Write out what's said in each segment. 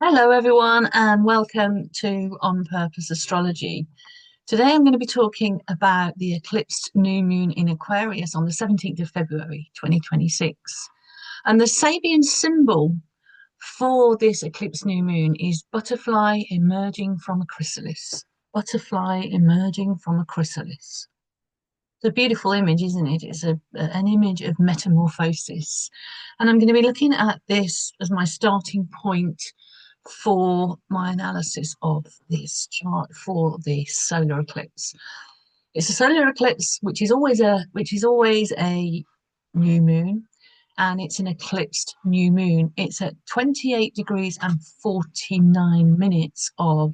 Hello, everyone, and welcome to On Purpose Astrology. Today, I'm going to be talking about the eclipsed new moon in Aquarius on the 17th of February, 2026. And the Sabian symbol for this eclipsed new moon is butterfly emerging from a chrysalis. Butterfly emerging from a chrysalis. It's a beautiful image, isn't it? It's an image of metamorphosis. And I'm going to be looking at this as my starting point for my analysis of this chart for the solar eclipse. It's a solar eclipse, which is always a new moon, and it's an eclipsed new moon. It's at 28 degrees and 49 minutes of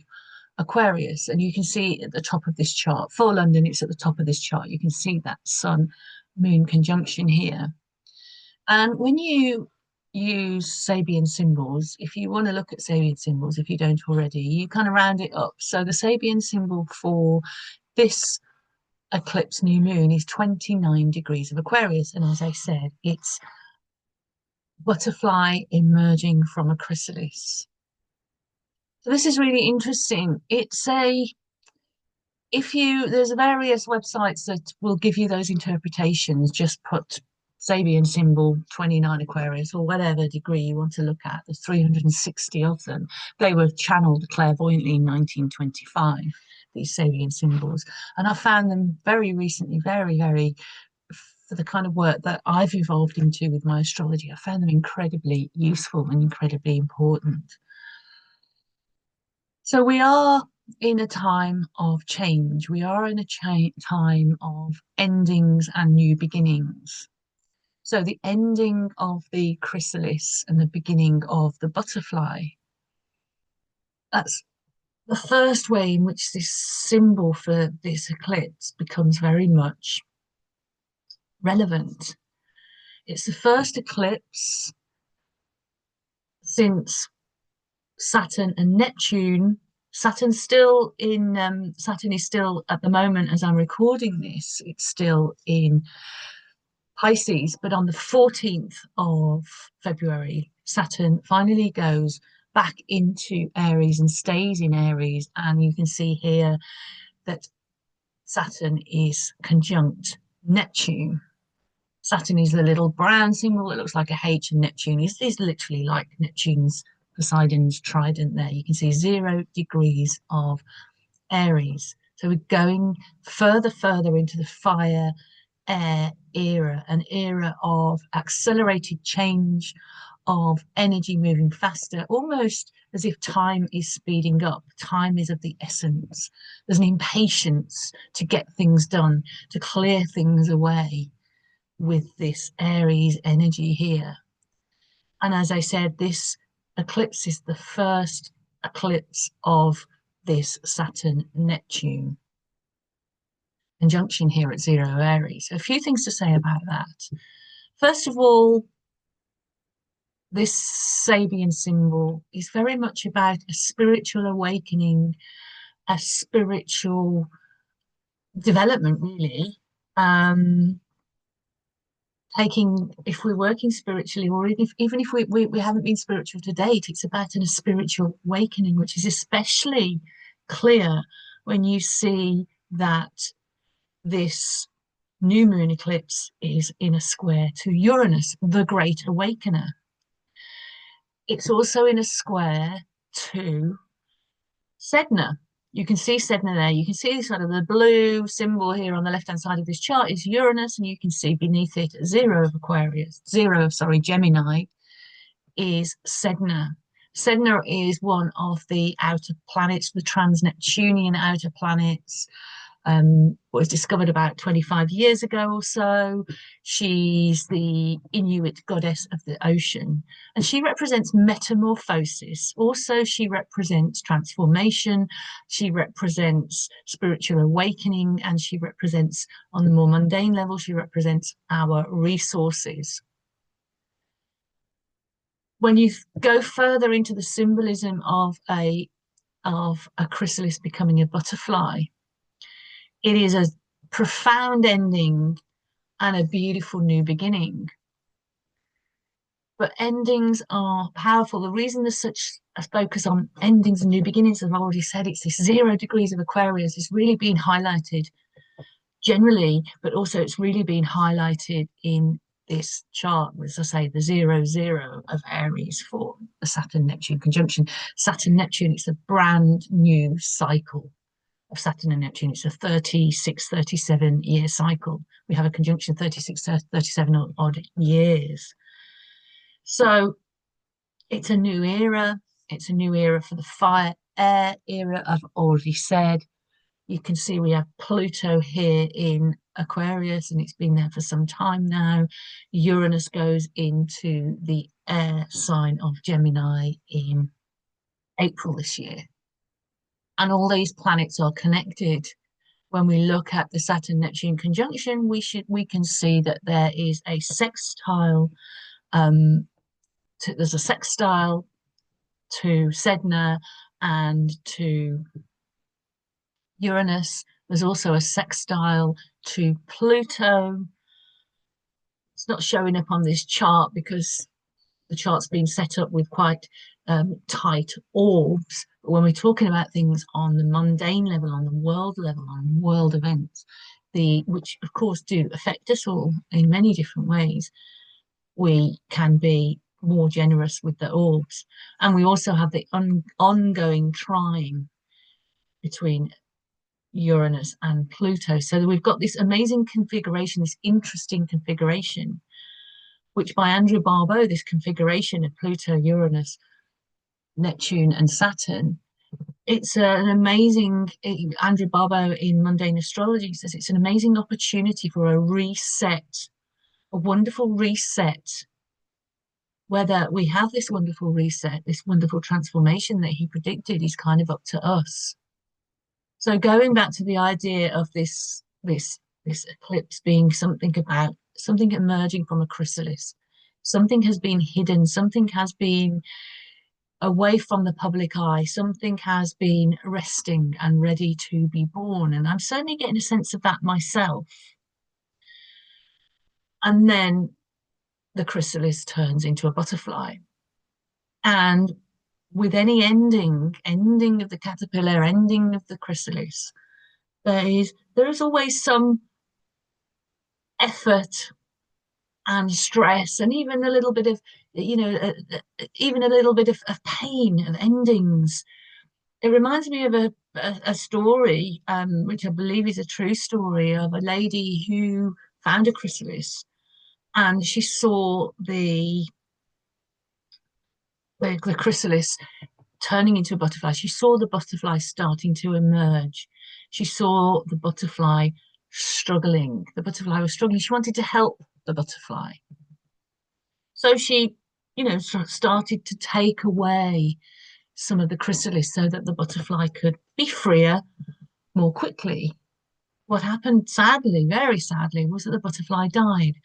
Aquarius, and you can see at the top of this chart for London, it's at the top of this chart. You can see that Sun Moon conjunction here. And when you use Sabian symbols, if you want to look at Sabian symbols, if you don't already, you kind of round it up. So the Sabian symbol for this eclipse new moon is 29 degrees of Aquarius. And as I said, it's butterfly emerging from a chrysalis. So this is really interesting. There's various websites that will give you those interpretations. Just put Sabian symbol 29 Aquarius or whatever degree you want to look at. There's 360 of them. They were channeled clairvoyantly in 1925, these Sabian symbols. And I found them very recently, very, for the kind of work that I've evolved into with my astrology, I found them incredibly useful and incredibly important. So we are in a time of change. We are in a time of endings and new beginnings. So the ending of the chrysalis and the beginning of the butterfly. That's the first way in which this symbol for this eclipse becomes very much relevant. It's the first eclipse since Saturn and Neptune. Saturn is still at the moment as I'm recording this, it's still in Pisces, but on the 14th of February, Saturn finally goes back into Aries and stays in Aries. And you can see here that Saturn is conjunct Neptune. Saturn is the little brown symbol that looks like a H, and Neptune is literally like Neptune's Poseidon's trident there. You can see 0 degrees of Aries. So we're going further into the fire air era, an era of accelerated change, of energy moving faster, almost as if time is speeding up. Time is of the essence. There's an impatience to get things done, to clear things away with this Aries energy here. And as I said, this eclipse is the first eclipse of this Saturn Neptune conjunction here at 0 Aries. So a few things to say about that. First of all, this Sabian symbol is very much about a spiritual awakening, a spiritual development, really. If we're working spiritually, or even if we haven't been spiritual to date, it's about a spiritual awakening, which is especially clear when you see that this new moon eclipse is in a square to Uranus, the great awakener. It's also in a square to Sedna. You can see Sedna there. You can see sort of the blue symbol here on the left-hand side of this chart is Uranus, and you can see beneath it 0 of Aquarius, Gemini is Sedna. Sedna is one of the outer planets, the trans-Neptunian outer planets. Was discovered about 25 years ago or so. She's the Inuit goddess of the ocean, and she represents metamorphosis. Also, she represents transformation, she represents spiritual awakening, and she represents, on the more mundane level, she represents our resources. When you go further into the symbolism of a chrysalis becoming a butterfly, it is a profound ending and a beautiful new beginning. But endings are powerful. The reason there's such a focus on endings and new beginnings, as I've already said, it's this 0 degrees of Aquarius. It's really been highlighted generally, but also it's really been highlighted in this chart, as I say, the 0 0 of Aries for the Saturn Neptune conjunction. Saturn Neptune, it's a brand new cycle of Saturn and Neptune. It's a 36, 37-year cycle. We have a conjunction 36, 37 odd years. So it's a new era. It's a new era for the fire air era, I've already said. You can see we have Pluto here in Aquarius, and it's been there for some time now. Uranus goes into the air sign of Gemini in April this year. And all these planets are connected. When we look at the Saturn-Neptune conjunction, we can see that there is a sextile. There's a sextile to Sedna and to Uranus. There's also a sextile to Pluto. It's not showing up on this chart because the chart's been set up with quite tight orbs. But when we're talking about things on the mundane level, on the world level, on world events, which of course do affect us all in many different ways, we can be more generous with the orbs. And we also have the ongoing trine between Uranus and Pluto. So we've got this amazing configuration, this interesting configuration, which by Andrew Barbeau, this configuration of Pluto, Uranus, Neptune, and Saturn, it's an amazing, Andrew Barbeau in Mundane Astrology says it's an amazing opportunity for a reset, a wonderful reset. Whether we have this wonderful reset, this wonderful transformation that he predicted is kind of up to us. So going back to the idea of this eclipse being something about something emerging from a chrysalis, something has been hidden, something has been away from the public eye, something has been resting and ready to be born. And I'm certainly getting a sense of that myself. And then the chrysalis turns into a butterfly. And with any ending of the caterpillar, ending of the chrysalis, there is always some effort and stress, and even a little bit of, even a little bit of pain of endings. It reminds me of a story, which I believe is a true story, of a lady who found a chrysalis, and she saw the chrysalis turning into a butterfly. She saw the butterfly starting to emerge. She saw the butterfly struggling. The butterfly was struggling. She wanted to help the butterfly. So she, started to take away some of the chrysalis so that the butterfly could be freer more quickly. What happened, sadly, very sadly, was that the butterfly died.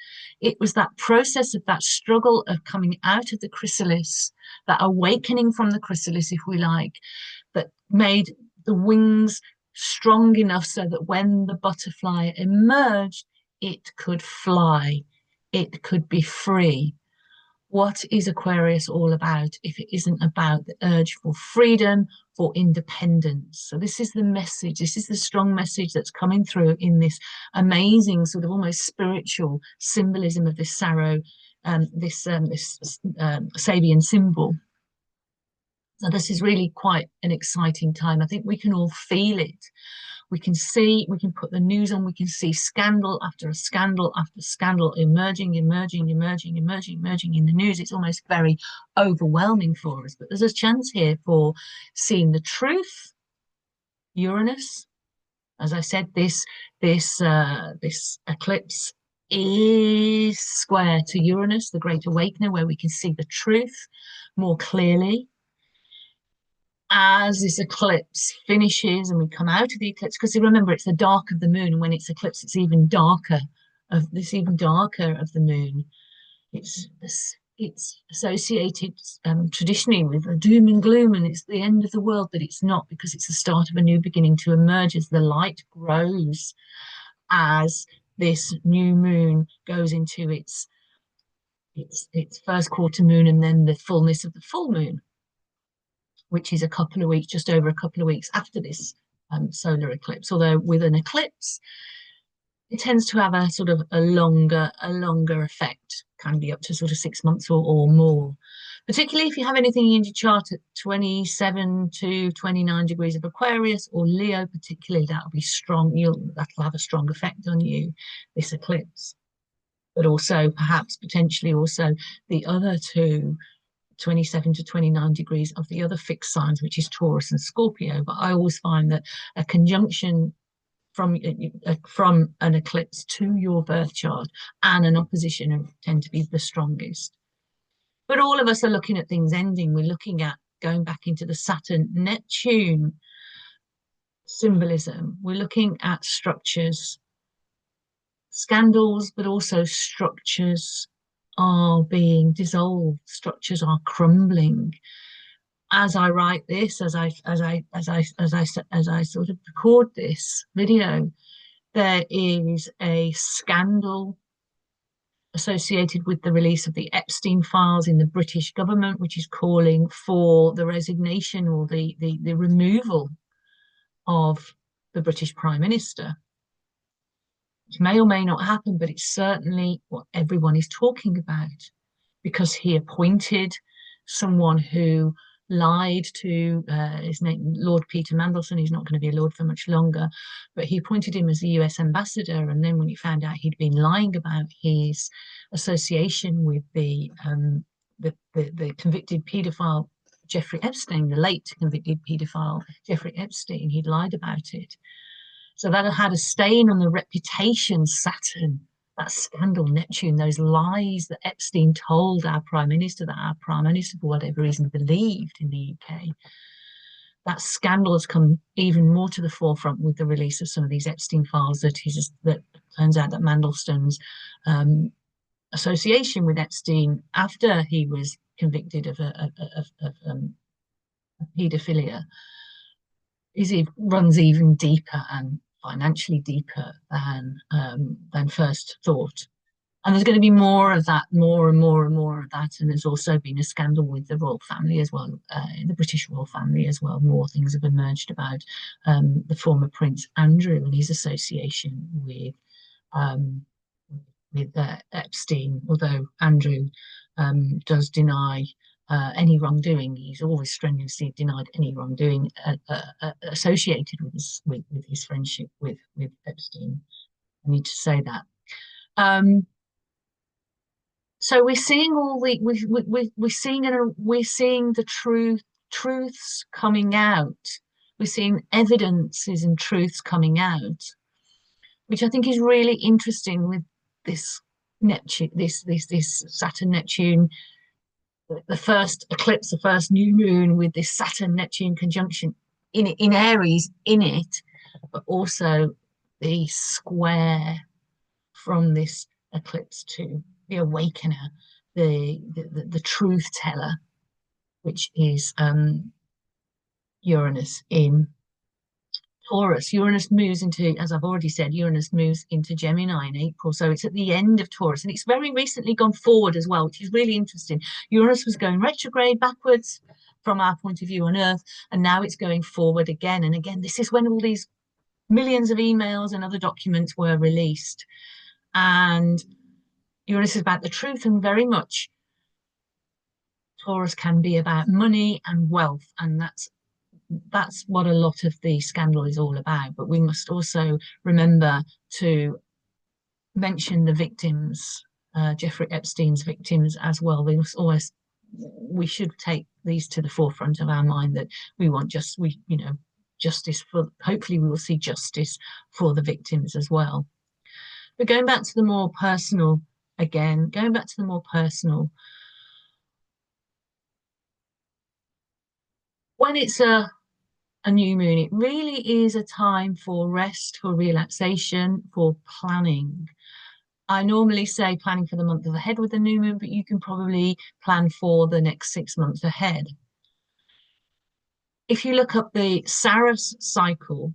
It was that process of that struggle of coming out of the chrysalis, that awakening from the chrysalis, if we like, that made the wings strong enough so that when the butterfly emerged, it could fly, it could be free. What is Aquarius all about if it isn't about the urge for freedom, for independence? So this is the message, this is the strong message that's coming through in this amazing sort of almost spiritual symbolism of this Sabian symbol. So this is really quite an exciting time. I think we can all feel it. We can see, we can put the news on, we can see scandal after scandal after scandal emerging in the news. It's almost very overwhelming for us. But there's a chance here for seeing the truth. Uranus, as I said, this eclipse is square to Uranus, the Great Awakener, where we can see the truth more clearly. As this eclipse finishes and we come out of the eclipse, because remember it's the dark of the moon, and when it's eclipsed it's even darker of the moon. It's associated traditionally with a doom and gloom, and it's the end of the world, but it's not, because it's the start of a new beginning to emerge as the light grows, as this new moon goes into its its first quarter moon and then the fullness of the full moon, which is a couple of weeks, just over a couple of weeks after this solar eclipse. Although with an eclipse, it tends to have a sort of a longer effect, can be up to sort of 6 months or more. Particularly if you have anything in your chart at 27 to 29 degrees of Aquarius or Leo, particularly, that'll be strong. That'll have a strong effect on you, this eclipse. But also perhaps potentially also the other two, 27 to 29 degrees of the other fixed signs, which is Taurus and Scorpio. But I always find that a conjunction from an eclipse to your birth chart and an opposition tend to be the strongest. But all of us are looking at things ending. We're looking at going back into the Saturn Neptune symbolism. We're looking at structures, scandals, but also structures are being dissolved, structures are crumbling. As I write this, as I sort of record this video, there is a scandal associated with the release of the Epstein files in the British government, which is calling for the resignation or the removal of the British Prime Minister. It may or may not happen, but it's certainly what everyone is talking about, because he appointed someone who lied to his name, Lord Peter Mandelson. He's not going to be a lord for much longer, but he appointed him as the US ambassador. And then when he found out he'd been lying about his association with the convicted paedophile Jeffrey Epstein, the late convicted paedophile Jeffrey Epstein, he'd lied about it. So that had a stain on the reputation, Saturn, that scandal, Neptune, those lies that Epstein told our Prime Minister, that our Prime Minister, for whatever reason, believed in the UK. That scandal has come even more to the forefront with the release of some of these Epstein files, that turns out that Mandelson's association with Epstein after he was convicted of paedophilia runs even deeper and financially deeper than first thought. And there's going to be more of that, more and more and more of that. And there's also been a scandal with the royal family as well, the British royal family as well. More things have emerged about the former Prince Andrew and his association with Epstein, although Andrew does deny any wrongdoing. He's always strenuously denied any wrongdoing associated with his friendship with Epstein. I need to say that. So we're seeing we're seeing the truths coming out. We're seeing evidences and truths coming out, which I think is really interesting with this Neptune, this Saturn Neptune, the first eclipse, the first new moon with this Saturn Neptune conjunction in Aries in it, but also the square from this eclipse to the awakener, the truth teller, which is Uranus in Taurus. Uranus moves into, as I've already said, Uranus moves into Gemini in April. So it's at the end of Taurus, and it's very recently gone forward as well, which is really interesting. Uranus was going retrograde backwards from our point of view on Earth, and now it's going forward again. And again, this is when all these millions of emails and other documents were released. And Uranus is about the truth, and very much Taurus can be about money and wealth, and that's what a lot of the scandal is all about. But we must also remember to mention the victims, Jeffrey Epstein's victims as well. We should take these to the forefront of our mind, that we want justice for, hopefully we will see justice for the victims as well. But going back to the more personal again, when it's a new moon, it really is a time for rest, for relaxation, for planning. I normally say planning for the month ahead with the new moon, but you can probably plan for the next 6 months ahead. If you look up the Saros cycle,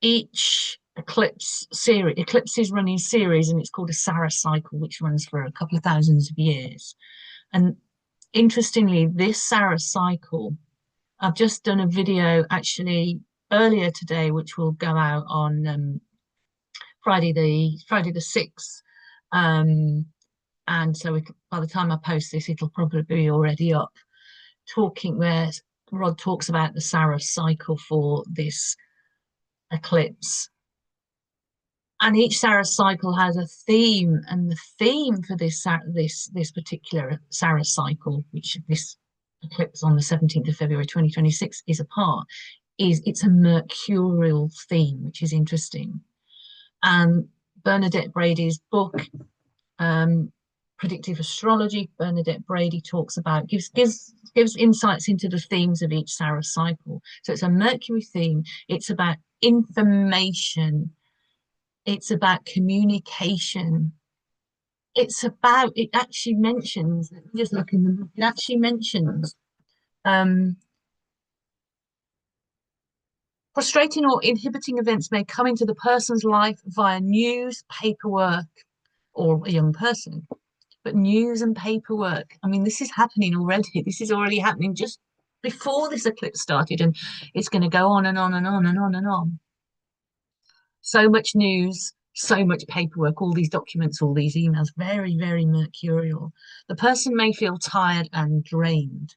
each eclipses run in series, and it's called a Saros cycle, which runs for a couple of thousands of years. And interestingly, this Saros cycle, I've just done a video actually earlier today, which will go out on Friday the 6th. Um, and so by the time I post this, it'll probably be already up. Talking where Rod talks about the Saros cycle for this eclipse. And each Saros cycle has a theme, and the theme for this particular Saros cycle, which this eclipse on the 17th of February 2026 is a part, is it's a mercurial theme, which is interesting. And Bernadette Brady's book, Predictive Astrology, Bernadette Brady talks about gives insights into the themes of each Saros cycle. So it's a Mercury theme. It's about information. It's about communication. It actually mentions, let me just look in the book, it actually mentions um, frustrating or inhibiting events may come into the person's life via news, paperwork, or a young person. But news and paperwork, I mean, this is happening already. This is already happening just before this eclipse started, and it's going to go on and on and on and on and on. So much news, so much paperwork, all these documents, all these emails, very, very mercurial. The person may feel tired and drained.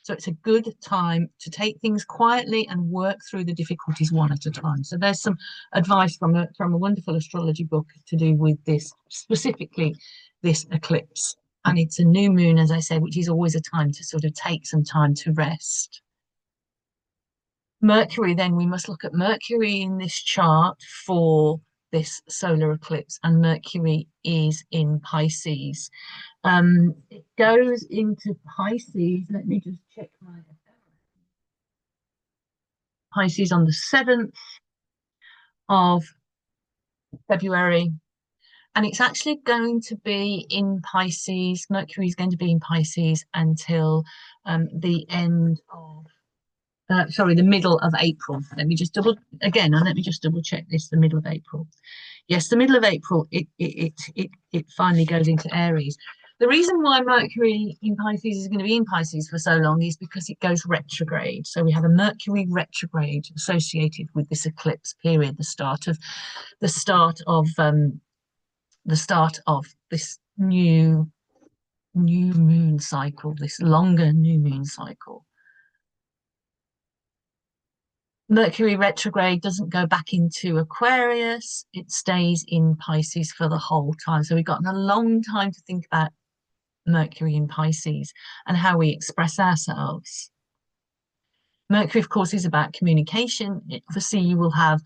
So it's a good time to take things quietly and work through the difficulties one at a time. So there's some advice from a wonderful astrology book to do with this, specifically this eclipse. And it's a new moon, as I say, which is always a time to sort of take some time to rest. Mercury, then we must look at Mercury in this chart for this solar eclipse, and Mercury is in Pisces. It goes into Pisces. Let me just check my Pisces on the 7th of February. And it's actually going to be in Pisces. Mercury is going to be in Pisces until the end of the middle of April. Let me just double check this. The middle of April. Yes, the middle of April. It finally goes into Aries. The reason why Mercury in Pisces is going to be in Pisces for so long is because it goes retrograde. So we have a Mercury retrograde associated with this eclipse period, the start of this new moon cycle, this longer new moon cycle. Mercury retrograde doesn't go back into Aquarius, it stays in Pisces for the whole time. So we've got a long time to think about Mercury in Pisces and how we express ourselves. Mercury, of course, is about communication. Obviously, you will have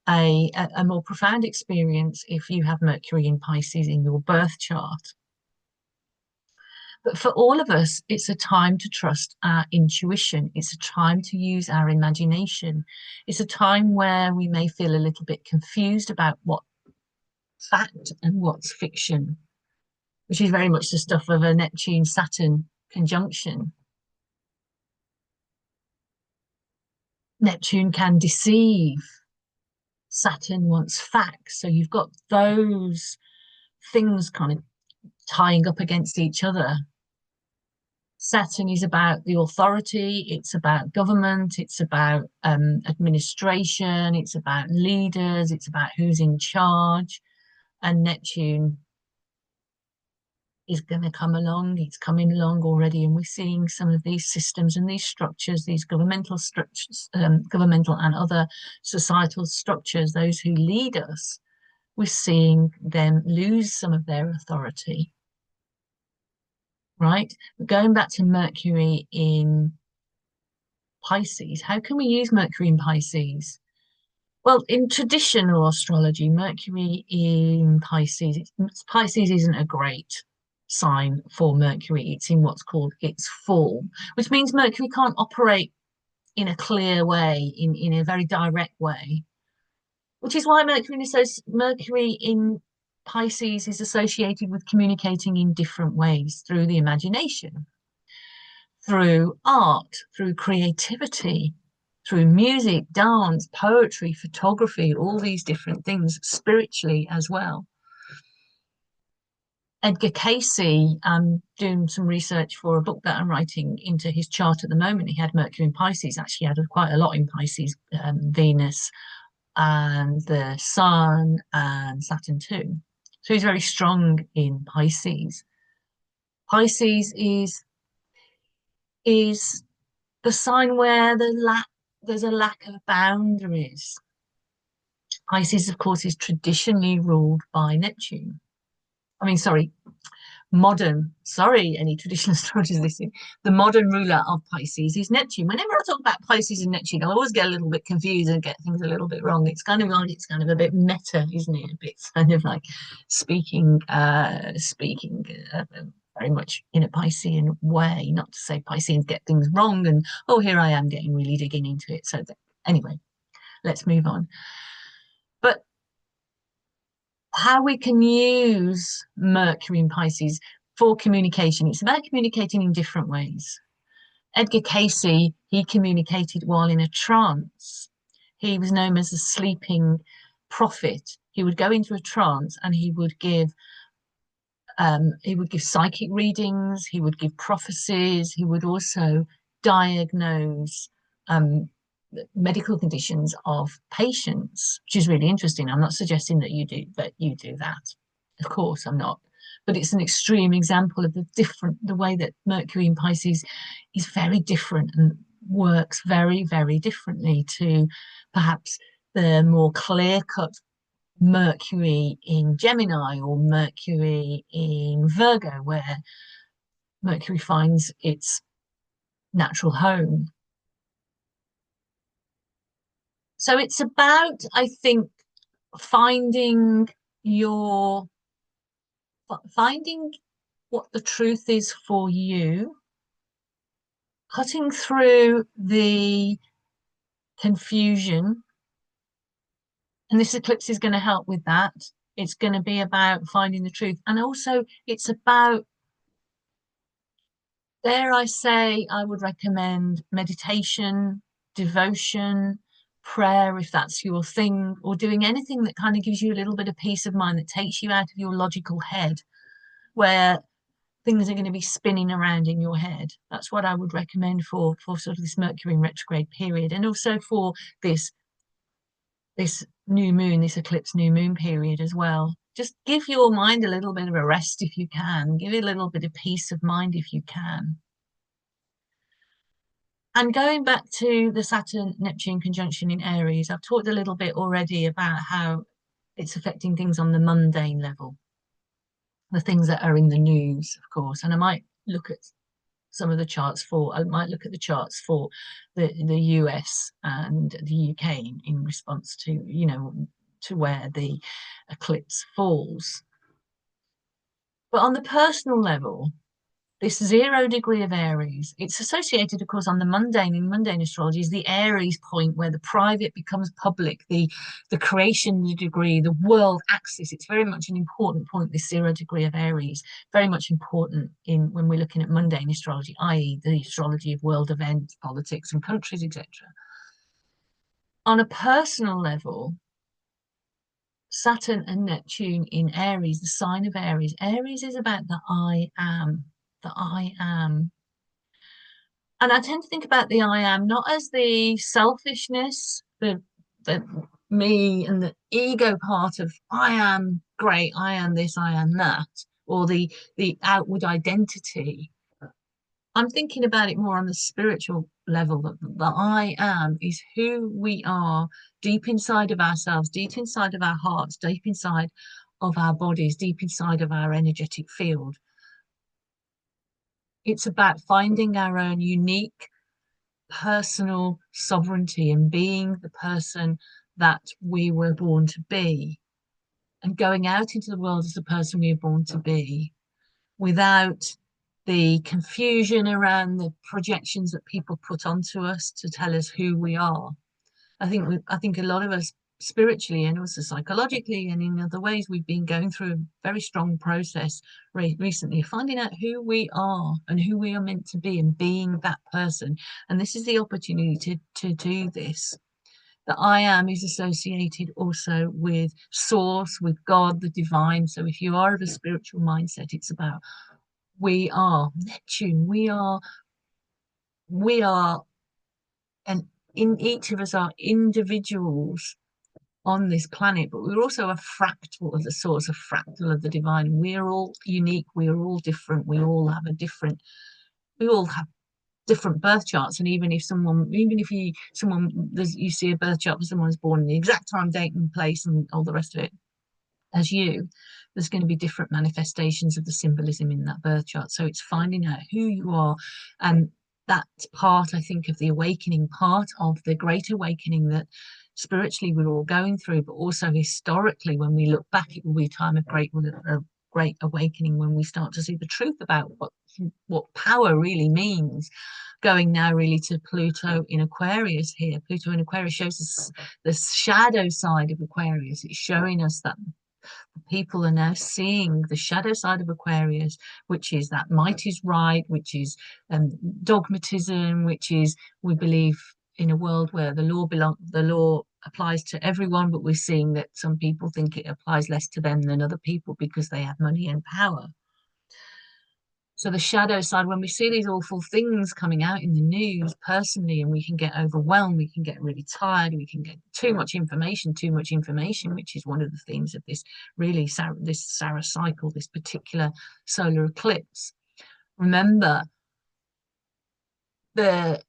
a more profound experience if you have Mercury in Pisces in your birth chart. But for all of us, it's a time to trust our intuition. It's a time to use our imagination. It's a time where we may feel a little bit confused about what's fact and what's fiction, which is very much the stuff of a Neptune-Saturn conjunction. Neptune can deceive. Saturn wants facts. So you've got those things kind of tying up against each other. Saturn is about the authority, it's about government, it's about administration, it's about leaders, it's about who's in charge. And Neptune is going to come along, it's coming along already, and we're seeing some of these systems and these structures, these governmental structures, governmental and other societal structures, those who lead us, we're seeing them lose some of their authority. Right? Going back to Mercury in Pisces, how can we use Mercury in Pisces? Well, in traditional astrology, Mercury in Pisces isn't a great sign for Mercury. It's in what's called its full, which means Mercury can't operate in a clear way, in a very direct way, which is why Mercury in Pisces is associated with communicating in different ways through the imagination, through art, through creativity. through music, dance, poetry, photography, all these different things, spiritually as well. Edgar Casey, doing some research for a book that I'm writing into his chart at the moment. He had Mercury in Pisces, actually had quite a lot in Pisces, Venus and the Sun and Saturn too. So he's very strong in Pisces. Pisces is the sign where there's a lack of boundaries. Pisces, of course, is traditionally ruled by Neptune. I mean, sorry, any traditional astrologers listening, the modern ruler of Pisces is Neptune. Whenever I talk about Pisces and Neptune, I always get a little bit confused and get things a little bit wrong. It's kind of like it's kind of a bit meta, isn't it? A bit kind of like speaking very much in a Piscean way. Not to say Pisceans get things wrong, and oh, here I am getting really digging into it. So anyway, let's move on. But how we can use Mercury in Pisces for communication. It's about communicating in different ways. Edgar Casey, he communicated while in a trance. He was known as a sleeping prophet. He would go into a trance and he would give psychic readings, he would give prophecies, he would also diagnose medical conditions of patients, which is really interesting. I'm not suggesting that you do that. Of course, I'm not. But it's an extreme example of the way that Mercury in Pisces is very different and works very, very differently to perhaps the more clear-cut Mercury in Gemini or Mercury in Virgo, where Mercury finds its natural home. So it's about, I think, finding finding what the truth is for you, cutting through the confusion. And this eclipse is going to help with that. It's going to be about finding the truth. And also it's about, dare I say, I would recommend meditation, devotion, prayer, if that's your thing, or doing anything that kind of gives you a little bit of peace of mind, that takes you out of your logical head, where things are going to be spinning around in your head. That's what I would recommend for sort of this Mercury in retrograde period, and also for this new moon, this eclipse new moon period as well. Just give your mind a little bit of a rest if you can. Give it a little bit of peace of mind if you can. And going back to the Saturn-Neptune conjunction in Aries, I've talked a little bit already about how it's affecting things on the mundane level, the things that are in the news, of course. And I might look at I might look at the charts for the US and the UK in response to, to where the eclipse falls. But on the personal level, this 0 degree of Aries, it's associated, of course, on the mundane, in mundane astrology, is the Aries point where the private becomes public, the creation degree, the world axis. It's very much an important point, this 0 degree of Aries, very much important in when we're looking at mundane astrology, i.e. the astrology of world events, politics and countries, etc. On a personal level, Saturn and Neptune in Aries, the sign of Aries. Aries is about the I am, the I am. And I tend to think about the I am not as the selfishness, the me and the ego part of I am great, I am this, I am that, or the outward identity. I'm thinking about it more on the spiritual level, that the I am is who we are deep inside of ourselves, deep inside of our hearts, deep inside of our bodies, deep inside of our energetic field. It's about finding our own unique personal sovereignty and being the person that we were born to be, and going out into the world as the person we were born to be, without the confusion around the projections that people put onto us to tell us who we are. I think a lot of us spiritually and also psychologically and in other ways, we've been going through a very strong process recently, finding out who we are and who we are meant to be and being that person. And this is the opportunity to do this. The I am is associated also with source, with God, the divine. So if you are of a spiritual mindset, it's about we are Neptune, we are, and in each of us are individuals on this planet, but we're also a fractal of the source, a fractal of the divine. We're all unique, we're all different, we all have different birth charts. And even if you see a birth chart for someone who's born in the exact time, date, and place, and all the rest of it as you, there's going to be different manifestations of the symbolism in that birth chart. So it's finding out who you are, and that's part, I think, of the awakening, part of the great awakening that spiritually we're all going through, but also historically, when we look back, it will be a time of great awakening when we start to see the truth about what power really means. Going now really to Pluto in Aquarius here. Pluto in Aquarius shows us the shadow side of Aquarius. It's showing us that people are now seeing the shadow side of Aquarius, which is that might is right, which is dogmatism, which is we believe in a world where the law applies to everyone, but we're seeing that some people think it applies less to them than other people because they have money and power. So the shadow side, when we see these awful things coming out in the news personally, and we can get overwhelmed, we can get really tired, we can get too much information, which is one of the themes of this this Saras cycle, this particular solar eclipse. Remember the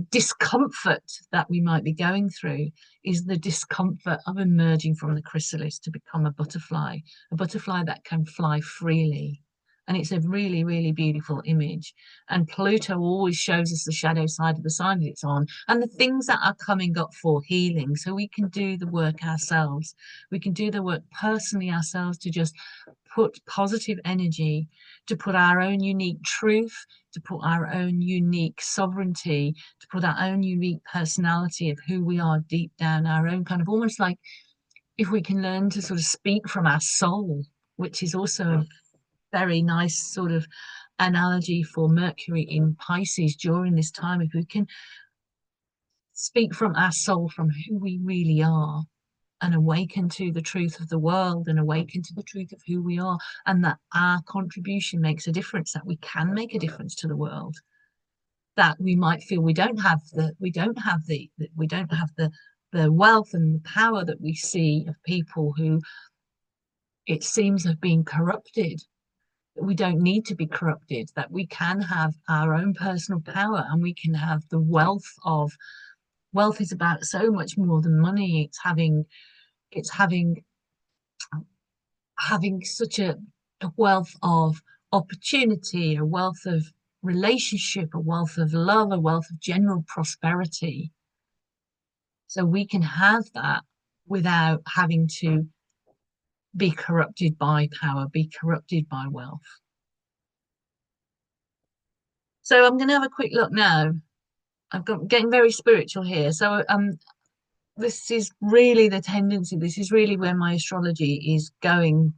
discomfort that we might be going through is the discomfort of emerging from the chrysalis to become a butterfly that can fly freely. And it's a really, really beautiful image. And Pluto always shows us the shadow side of the sign that it's on and the things that are coming up for healing. So we can do the work ourselves. We can do the work personally ourselves to just put positive energy, to put our own unique truth, to put our own unique sovereignty, to put our own unique personality of who we are deep down, our own kind of almost like if we can learn to sort of speak from our soul, which is also a very nice sort of analogy for Mercury in Pisces during this time. If we can speak from our soul, from who we really are, and awaken to the truth of the world and awaken to the truth of who we are, and that our contribution makes a difference, that we can make a difference to the world, that we might feel we don't have the wealth and the power that we see of people who it seems have been corrupted. We don't need to be corrupted, that we can have our own personal power, and we can have the wealth is about so much more than money. It's having such a wealth of opportunity, a wealth of relationship, a wealth of love, a wealth of general prosperity. So we can have that without having to be corrupted by power, be corrupted by wealth. So I'm going to have a quick look now. Getting very spiritual here. So this is really the tendency. This is really where my astrology is going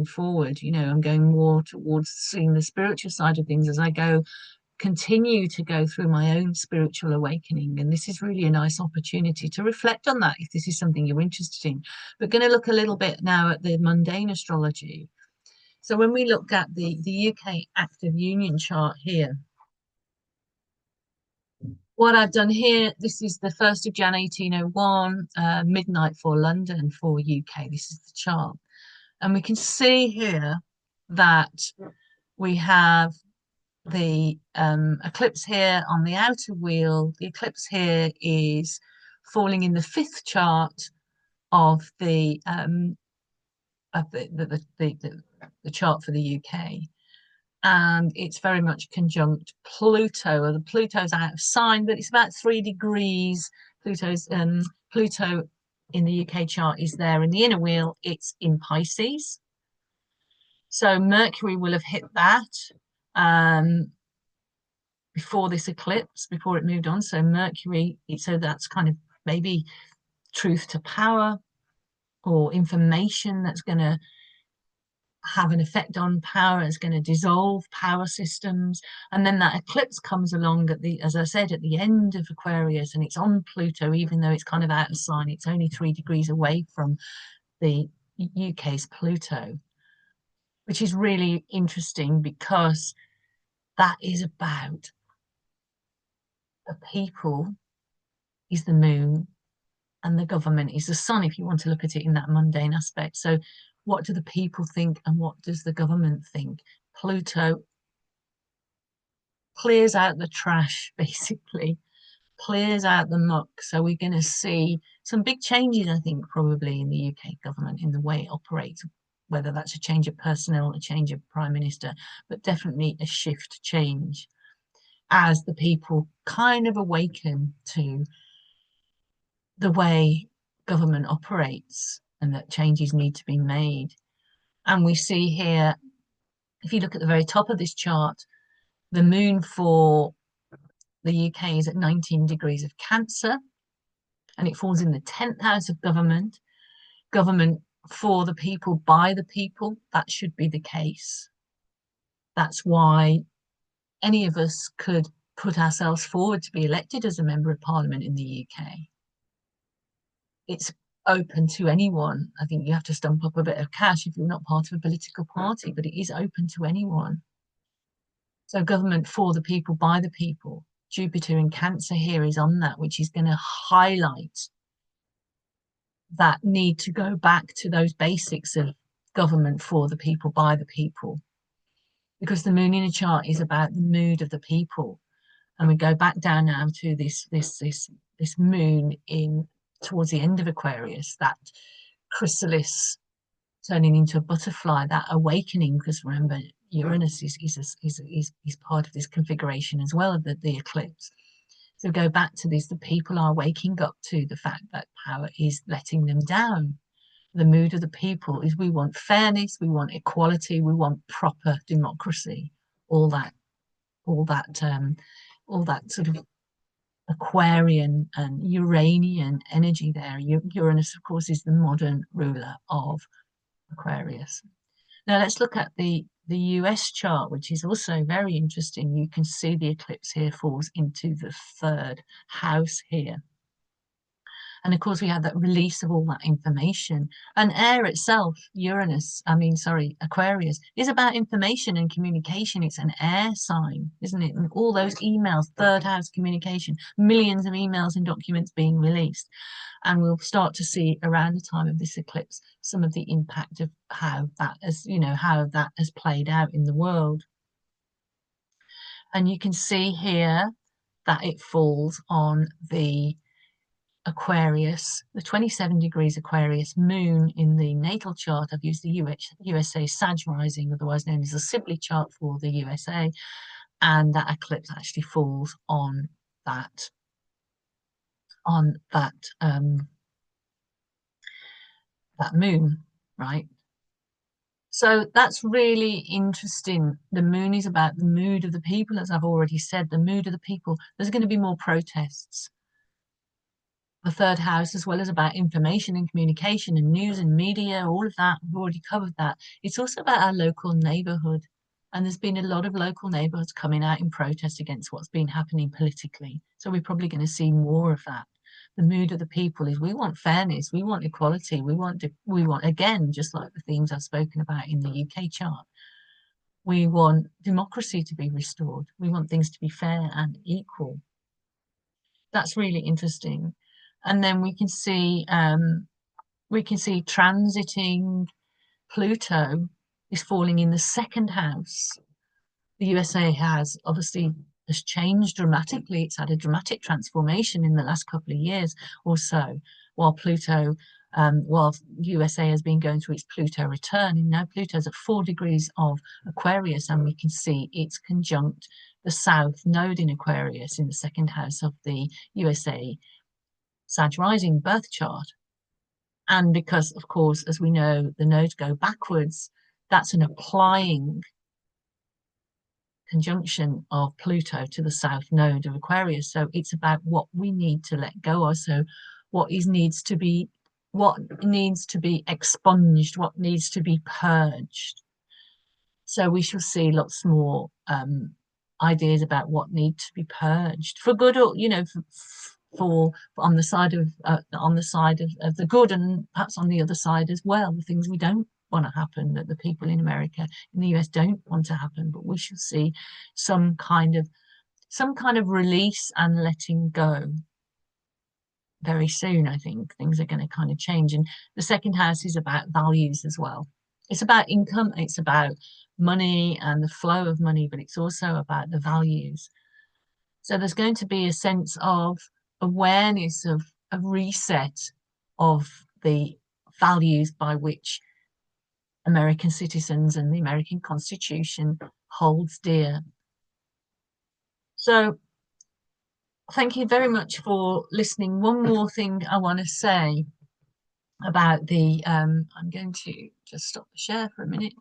forward. You know, I'm going more towards seeing the spiritual side of things as I continue to go through my own spiritual awakening. And this is really a nice opportunity to reflect on that if this is something you're interested in. We're going to look a little bit now at the mundane astrology. So when we look at the UK active union chart here, what I've done here, this is the 1st of Jan 1801, midnight for London for UK. This is the chart. And we can see here that we have the eclipse here on the outer wheel. The eclipse here is falling in the 5th chart of the chart for the UK. And it's very much conjunct Pluto. Or the Pluto's out of sign, but it's about 3 degrees. Pluto in the UK chart is there in the inner wheel. It's in Pisces. So Mercury will have hit that before this eclipse, before it moved on. So Mercury, so that's kind of maybe truth to power, or information that's going to have an effect on power, it's going to dissolve power systems. And then that eclipse comes along at the, as I said, at the end of Aquarius, and it's on Pluto, even though it's kind of out of sign. It's only 3 degrees away from the UK's Pluto, which is really interesting because that is about the people is the moon and the government is the sun, if you want to look at it in that mundane aspect. So what do the people think and what does the government think? Pluto clears out the trash, basically, clears out the muck. So we're going to see some big changes, I think, probably in the UK government in the way it operates, whether that's a change of personnel, a change of prime minister, but definitely a shift change as the people kind of awaken to the way government operates and that changes need to be made. And we see here, if you look at the very top of this chart, the moon for the UK is at 19 degrees of Cancer, and it falls in the 10th house of government. Government for the people, by the people, that should be the case. That's why any of us could put ourselves forward to be elected as a member of parliament in the UK. It's open to anyone. I think you have to stump up a bit of cash if you're not part of a political party, but it is open to anyone. So government for the people, by the people. Jupiter in Cancer here is on that, which is going to highlight that need to go back to those basics of government for the people, by the people. Because the moon in a chart is about the mood of the people. And we go back down now to this moon in towards the end of Aquarius, that chrysalis turning into a butterfly, that awakening, because remember, Uranus is part of this configuration as well, the eclipse. So go back to this, the people are waking up to the fact that power is letting them down. The mood of the people is we want fairness, we want equality, we want proper democracy, all that sort of Aquarian and Uranian energy there. Uranus, of course, is the modern ruler of Aquarius. Now let's look at the US chart, which is also very interesting. You can see the eclipse here falls into the 3rd house here. And of course, we have that release of all that information. And air itself, Aquarius, is about information and communication. It's an air sign, isn't it? And all those emails, 3rd house communication, millions of emails and documents being released. And we'll start to see around the time of this eclipse some of the impact of how that has played out in the world. And you can see here that it falls on the Aquarius, the 27 degrees Aquarius moon in the natal chart. I've used the USA Sag rising, otherwise known as the Sibley chart for the USA, and that eclipse actually falls on that that moon, right? So that's really interesting. The moon is about the mood of the people, as I've already said, the mood of the people. There's going to be more protests. The 3rd house, as well as about information and communication and news and media, all of that, we've already covered that. It's also about our local neighbourhood. And there's been a lot of local neighbourhoods coming out in protest against what's been happening politically. So we're probably going to see more of that. The mood of the people is we want fairness, we want equality, we want, again, just like the themes I've spoken about in the UK chart, we want democracy to be restored. We want things to be fair and equal. That's really interesting. And then we can see transiting Pluto is falling in the 2nd house. The USA has changed dramatically. It's had a dramatic transformation in the last couple of years or so, while USA has been going through its Pluto return, and now Pluto's at 4 degrees of Aquarius, and we can see it's conjunct the South Node in Aquarius in the 2nd house of the USA Sag rising birth chart. And because, of course, as we know, the nodes go backwards, that's an applying conjunction of Pluto to the South Node of Aquarius. So it's about what we need to let go of. So what needs to be expunged, what needs to be purged. So we shall see lots more ideas about what need to be purged for good, or for on the side of the good, and perhaps on the other side as well, the things we don't want to happen, that the people in America, in the US, don't want to happen. But we shall see some kind of release and letting go very soon. I think things are going to kind of change. And the second house is about values as well. It's about income, it's about money and the flow of money, but it's also about the values. So there's going to be a sense of awareness of a reset of the values by which American citizens and the American Constitution holds dear. So thank you very much for listening. One more thing I want to say about I'm going to just stop the share for a minute.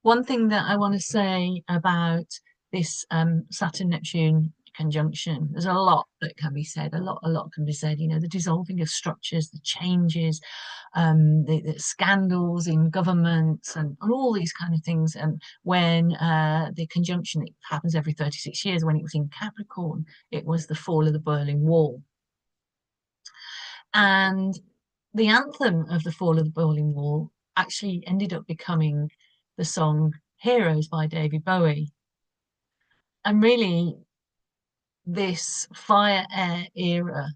One thing that I want to say about this Saturn Neptune conjunction, there's a lot that can be said, a lot can be said, the dissolving of structures, the changes, the scandals in governments, and all these kind of things. And when the conjunction, it happens every 36 years. When it was in Capricorn, it was the fall of the Berlin Wall. And the anthem of the fall of the Berlin Wall actually ended up becoming the song Heroes by David Bowie. And really, this fire air era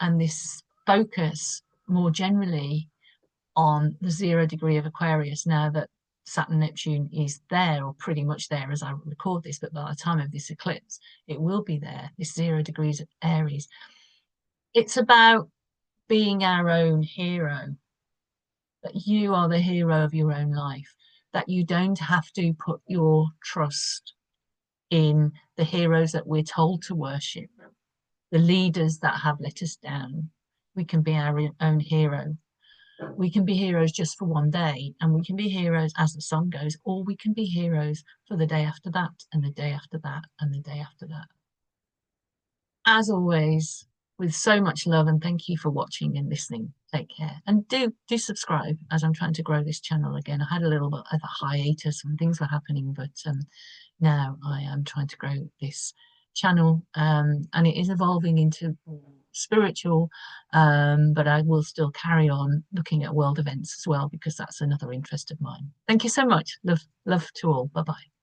and this focus more generally on the 0 degree of Aquarius, now that Saturn Neptune is there, or pretty much there as I record this, but by the time of this eclipse, it will be there, this 0 degrees of Aries. It's about being our own hero, that you are the hero of your own life, that you don't have to put your trust in the heroes that we're told to worship, the leaders that have let us down. We can be our own hero. We can be heroes just for one day, and we can be heroes as the song goes, or we can be heroes for the day after that, and the day after that, and the day after that. As always, with so much love, and thank you for watching and listening. Take care, and do subscribe, as I'm trying to grow this channel again. I had a little bit of a hiatus when things were happening, but now I am trying to grow this channel, and it is evolving into spiritual, but I will still carry on looking at world events as well, because that's another interest of mine. Thank you so much. Love to all. Bye bye.